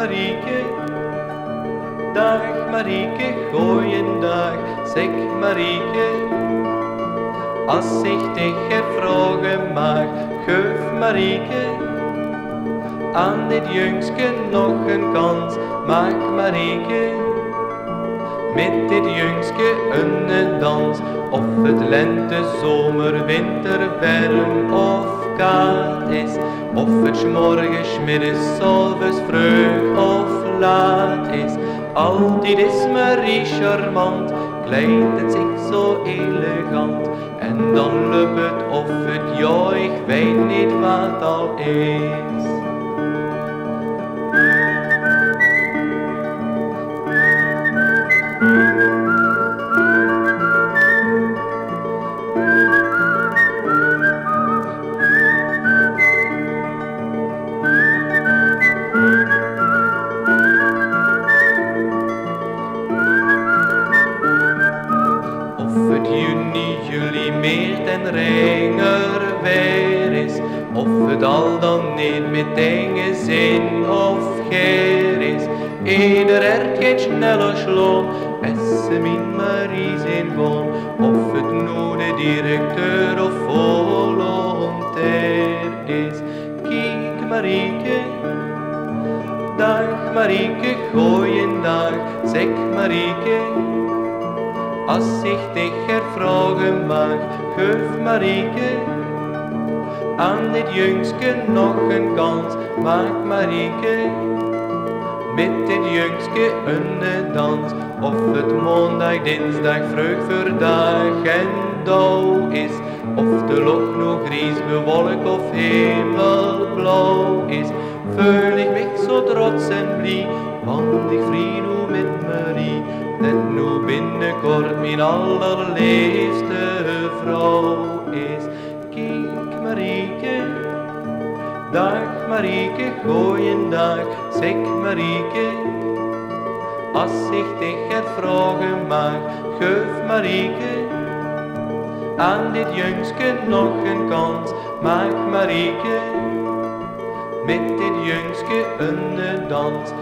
Marieke, dag Marieke, goeiedag, zeg Marieke. Als ik tegen vragen mag, geef Marieke aan dit jongske nog een kans, maak Marieke met dit jongske een dans. Of het lente, zomer, winter, warm of koud is, of het 's morgens, 's middags, 's avonds, vroeg of laat is. Altijd is Marie charmant, kleidt het zich zo elegant. En dan lukt het of het, ja, ik weet niet wat al is. Of het juni, juli, meer en renger weer is, of het al dan niet met dingen zin of geer is. Ieder hert gaat sneller slaan, als ze min Marie zijn gewoon. Of het nu de directeur of volontair is. Kijk Marieke, dag Marieke, goeiedag, zeg Marieke. Als ik tegen vragen mag, geef Marieke aan dit jongske nog een kans, maak Marieke met dit jongske een dans. Of het maandag, dinsdag, vroeg verdag en dauw is, of de lucht nog grijs bewolkt of hemelblauw is. Voel ik me zo trots en blij, want ik vrij nu met Marie, dat nu binnenkort mijn allerliefste vrouw is. Kijk Marieke, dag Marieke, goeiedag, zeg Marieke. Als ik tegen vragen mag, geef Marieke aan dit jongske nog een kans, maak Marieke met dit jongske een dans.